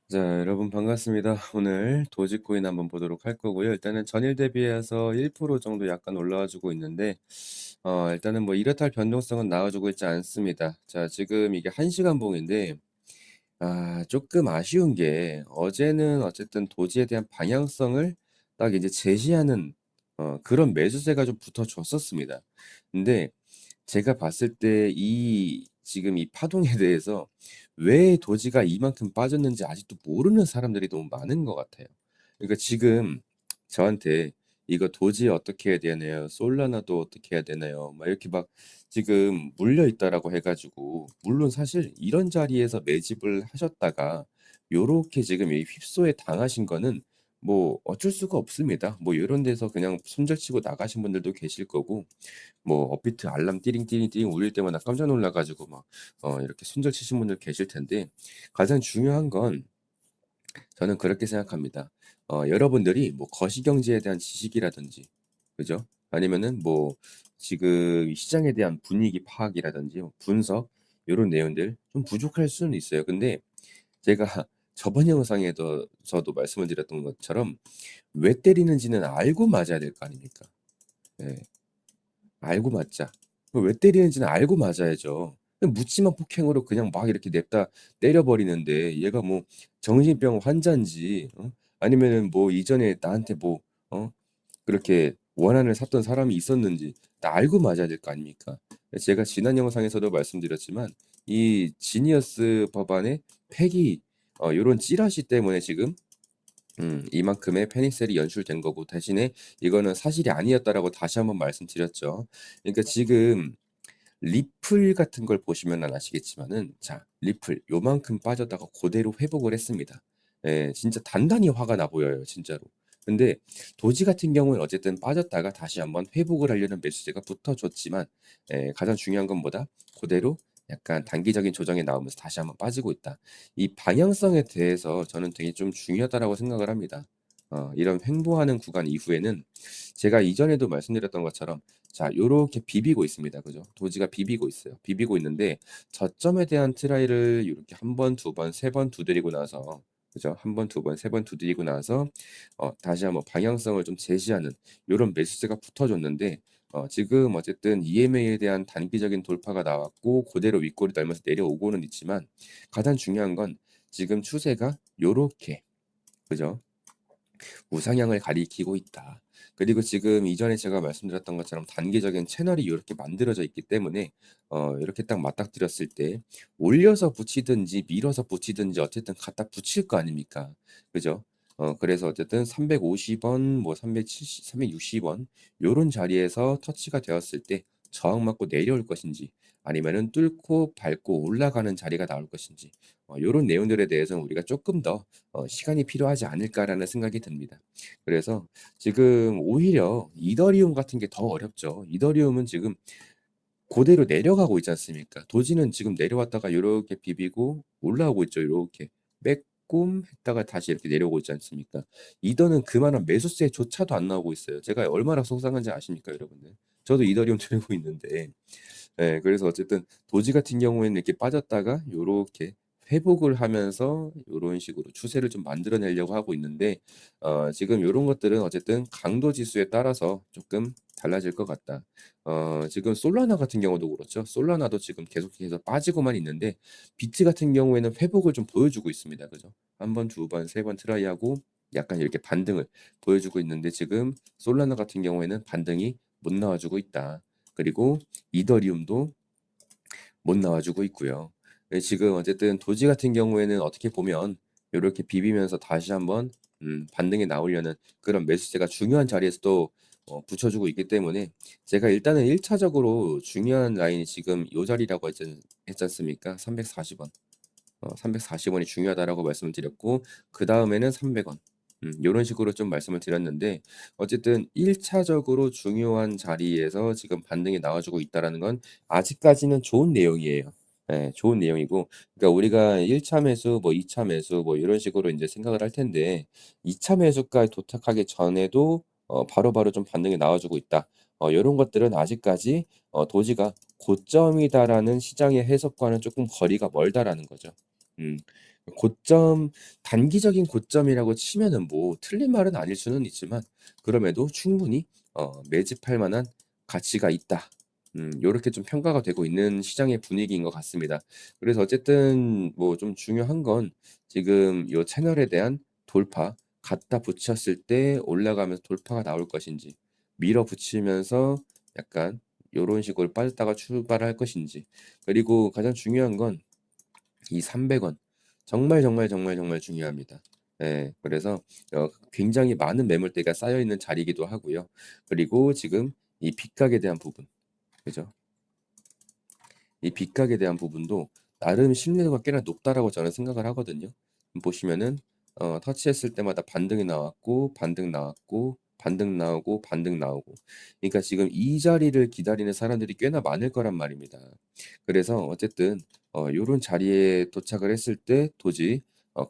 자, 여러분 반갑습니다. 오늘 도지코인 한번 보도록 할 거고요. 일단은 전일 대비해서 1% 정도 약간 올라와 주고 있는데 일단은 뭐 이렇다 할 변동성은 나와주고 있지 않습니다. 자, 지금 이게 1시간 봉인데 조금 아쉬운 게 어제는 어쨌든 도지에 대한 방향성을 딱 이제 제시하는 그런 매수세가 좀 붙어줬었습니다. 근데 제가 봤을 때 지금 이 파동에 대해서 왜 도지가 이만큼 빠졌는지 아직도 모르는 사람들이 너무 많은 것 같아요. 그러니까 지금 저한테 "이거 도지 어떻게 해야 되나요? 솔라나도 어떻게 해야 되나요?" 막 이렇게 막 지금 물려 있다라고 해 가지고, 물론 사실 이런 자리에서 매집을 하셨다가 요렇게 지금 이 휩소에 당하신 거는 뭐 어쩔 수가 없습니다. 뭐 요런 데서 그냥 손절치고 나가신 분들도 계실 거고, 뭐 업비트 알람 띠링띠링띠링 울릴 때마다 깜짝 놀라 가지고 막 이렇게 손절 치신 분들 계실 텐데, 가장 중요한 건 저는 그렇게 생각합니다. 여러분들이 뭐 거시경제에 대한 지식이라든지, 그죠? 아니면은 뭐 지금 시장에 대한 분위기 파악이라든지 뭐 분석, 요런 내용들 좀 부족할 수는 있어요. 근데 제가 저번 영상에도 저도 말씀을 드렸던 것처럼 왜 때리는지는 알고 맞아야 될 거 아닙니까? 예. 알고 맞자. 왜 때리는지는 알고 맞아야죠. 그냥 묻지마 폭행으로 그냥 막 이렇게 냅다 때려 버리는데, 얘가 뭐 정신병 환자인지 아니면은 뭐 이전에 나한테 뭐 어 그렇게 원한을 샀던 사람이 있었는지 다 알고 맞아야 될 거 아닙니까? 제가 지난 영상에서도 말씀드렸지만 이 지니어스 법안의 폐기, 요런 찌라시 때문에 지금 이만큼의 패닉셀이 연출된 거고, 대신에 이거는 사실이 아니었다라고 다시 한번 말씀드렸죠. 그러니까 지금 리플 같은 걸 보시면은 아시겠지만은, 자, 리플 요만큼 빠졌다가 고대로 회복을 했습니다. 예, 진짜 단단히 화가 나 보여요, 진짜로. 근데 도지 같은 경우는 어쨌든 빠졌다가 다시 한번 회복을 하려는 매수세가 붙어줬지만, 가장 중요한 건 뭐다? 고대로 약간 단기적인 조정이 나오면서 다시 한번 빠지고 있다. 이 방향성에 대해서 저는 되게 좀 중요하다라고 생각을 합니다. 이런 횡보하는 구간 이후에는 제가 이전에도 말씀드렸던 것처럼, 자, 요렇게 비비고 있습니다. 그죠? 도지가 비비고 있어요. 비비고 있는데 저점에 대한 트라이를 요렇게 한 번, 두 번, 세 번 두드리고 나서, 그죠? 한 번, 두 번, 세 번 두드리고 나서 다시 한번 방향성을 좀 제시하는 요런 매수세가 붙어줬는데, 지금 어쨌든 EMA에 대한 단기적인 돌파가 나왔고 고대로 윗골이 달면서 내려오고는 있지만, 가장 중요한 건 지금 추세가 요렇게, 그죠? 우상향을 가리키고 있다. 그리고 지금 이전에 제가 말씀드렸던 것처럼 단기적인 채널이 이렇게 만들어져 있기 때문에 이렇게 딱 맞닥뜨렸을 때 올려서 붙이든지 밀어서 붙이든지 어쨌든 갖다 붙일 거 아닙니까? 그죠? 그래서 어쨌든 350원, 뭐 370, 360원 요런 자리에서 터치가 되었을 때 저항 맞고 내려올 것인지, 아니면은 뚫고 밟고 올라가는 자리가 나올 것인지, 요런 내용들에 대해서는 우리가 조금 더 시간이 필요하지 않을까라는 생각이 듭니다. 그래서 지금 오히려 이더리움 같은 게 더 어렵죠. 이더리움은 지금 고대로 내려가고 있지 않습니까? 도지는 지금 내려왔다가 요렇게 비비고 올라오고 있죠. 요렇게 빼꼼 했다가 다시 이렇게 내려오고 있지 않습니까? 이더는 그만한 매수세조차도 안 나오고 있어요. 제가 얼마나 속상한지 아십니까, 여러분들? 저도 이더리움 들고 있는데, 그래서 어쨌든 도지 같은 경우에는 이렇게 빠졌다가 요렇게 회복을 하면서 요런 식으로 추세를 좀 만들어내려고 하고 있는데, 지금 요런 것들은 어쨌든 강도 지수에 따라서 조금 달라질 것 같다. 지금 솔라나 같은 경우도 그렇죠. 솔라나도 지금 계속해서 빠지고만 있는데 비트 같은 경우에는 회복을 좀 보여주고 있습니다. 그죠? 한 번, 두 번, 세 번 트라이하고 약간 이렇게 반등을 보여주고 있는데, 지금 솔라나 같은 경우에는 반등이 못 나와주고 있다. 그리고 이더리움도 못 나와주고 있고요. 지금 어쨌든 도지 같은 경우에는 어떻게 보면 요렇게 비비면서 다시 한번 반등이 나오려는 그런 매수세가 중요한 자리에서 또 붙여주고 있기 때문에, 제가 일단은 1차적으로 중요한 라인이 지금 요 자리라고 했지 않습니까? 340원. 340원이 중요하다라고 말씀을 드렸고, 그다음에는 300원. 요런 식으로 좀 말씀을 드렸는데, 어쨌든 1차적으로 중요한 자리에서 지금 반등이 나와주고 있다라는 건 아직까지는 좋은 내용이에요. 예, 좋은 내용이고, 그러니까 우리가 1차 매수, 뭐 2차 매수 뭐 이런 식으로 인제 생각을 할 텐데, 2차 매수까지 도착하기 전에도 바로바로 좀 반등이 나와주고 있다. 요런 것들은 아직까지 도지가 '고점이다.'라는 시장의 해석과는 쪼끔 거리가 멀다라는 거죠. 음. 고점 단기적인 고점이라고 치면은 뭐 틀린 말은 아닐 수는 있지만 그럼에도 충분히 매집할 만한 가치가 있다. 요렇게 좀 평가가 되고 있는 시장의 분위기인 것 같습니다. 그래서 어쨌든 뭐 좀 중요한 건 지금 요 채널에 대한 돌파 갖다 붙였을 때 올라가면서 돌파가 나올 것인지 밀어붙이면서 약간 요런 식으로 빠졌다가 출발할 것인지 그리고 가장 중요한 건 이 300원 정말, 정말, 정말, 정말 중요합니다. 예. 그래서 굉장히 많은 매물대가 쌓여 있는 자리이기도 하고요. 그리고 지금 이 빗각에 대한 부분 그죠? 이 빗각에 대한 부분도 나름 신뢰도가 꽤나 높다라고 저는 생각을 하거든요. 보시면은 터치했을 때마다 반등이 나왔고 반등 나왔고 반등 나오고 반등 나오고 그러니까 지금 이 자리를 기다리는 사람들이 꽤나 많을 거란 말입니다. 그래서 어쨌든 요런 자리에 도착을 했을 때 도저히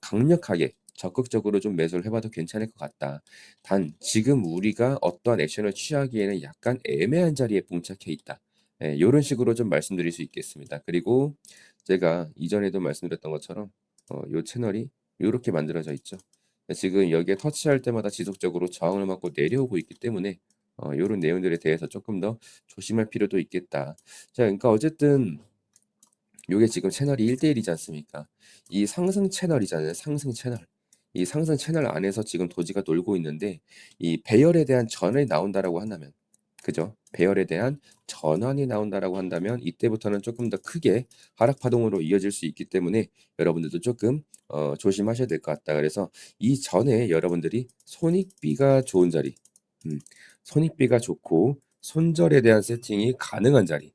강력하게 적극적으로 좀 매수를 해 봐도 괜찮을 것 같다. 단 지금 우리가 어떠한 액션을 취하기에는 약간 애매한 자리에 봉착해 있다. 예, 요런 식으로 좀 말씀드릴 수 있겠습니다. 그리고 제가 이전에도 말씀드렸던 것처럼 요 채널이 요렇게 만들어져 있죠. 지금 여기에 터치할 때마다 지속적으로 저항을 맞고 내려오고 있기 때문에 요런 내용들에 대해서 조금 더 조심할 필요도 있겠다. 자 그러니까 어쨌든 요게 지금 채널이 1대1 이지 않습니까? 이 상승 채널이잖아요, 상승 채널. 이 상승 채널 안에서 지금 도지가 놀고 있는데 이 배열에 대한 전환이 나온다라고 한다면 그죠? 배열에 대한 전환이 나온다라고 한다면 이때부터는 조금 더 크게 하락 파동으로 이어질 수 있기 때문에 여러분들도 조금 조심하셔야 될 것 같다. 그래서 이전에 여러분들이 손익비가 좋은 자리, 음, 손익비가 좋고 손절에 대한 세팅이 가능한 자리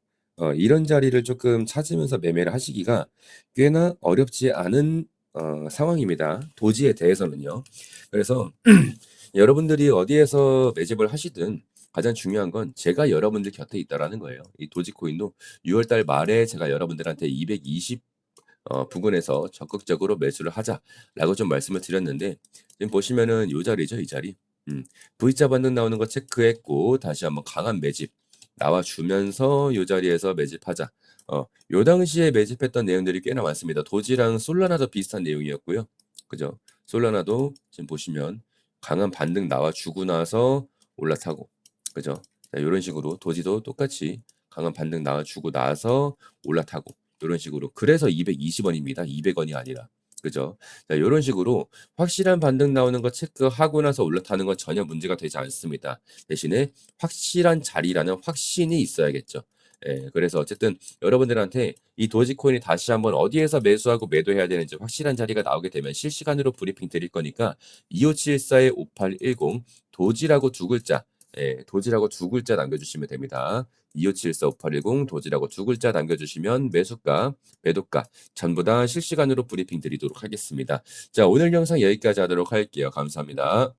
이런 자리를 조금 찾으면서 매매를 하시기가 꽤나 어렵지 않은 상황입니다. 도지에 대해서는요. 그래서 여러분들이 어디에서 매집을 하시든 가장 중요한 건 제가 여러분들 곁에 있다라는 거예요. 이 도지코인도 6월 달 말에 제가 여러분들한테 220 부근에서 적극적으로 매수를 하자라고 좀 말씀을 드렸는데 지금 보시면은 요 자리죠, 이 자리. V자 반등 나오는 거 체크했고 다시 한번 강한 매집 나와 주면서 요 자리에서 매집하자. 요 당시에 매집했던 내용들이 꽤나 많습니다. 도지랑 솔라나도 비슷한 내용이었고요. 그죠? 솔라나도 지금 보시면 강한 반등 나와 주고 나서 올라타고 그죠? 자, 요런 식으로 도지도 똑같이 강한 반등 나와 주고 나서 올라타고 요런 식으로 그래서 220 원입니다. 200 원이 아니라. 그죠? 자, 요런 식으로 확실한 반등 나오는 거 체크하고 나서 올라타는 건 전혀 문제가 되지 않습니다. 대신에 확실한 자리라는 확신이 있어야겠죠. 예, 그래서 어쨌든 여러분들한테 이 도지코인이 다시 한번 어디에서 매수하고 매도해야 되는지 확실한 자리가 나오게 되면 실시간으로 브리핑 드릴 거니까 2574-5810 도지라고 두 글자, 예, 도지라고 두 글자 남겨주시면 됩니다. 2574-5810 도지라고 두 글자 남겨주시면 매수가, 매도가 전부 다 실시간으로 브리핑 드리도록 하겠습니다. 자, 오늘 영상 여기까지 하도록 할게요. 감사합니다.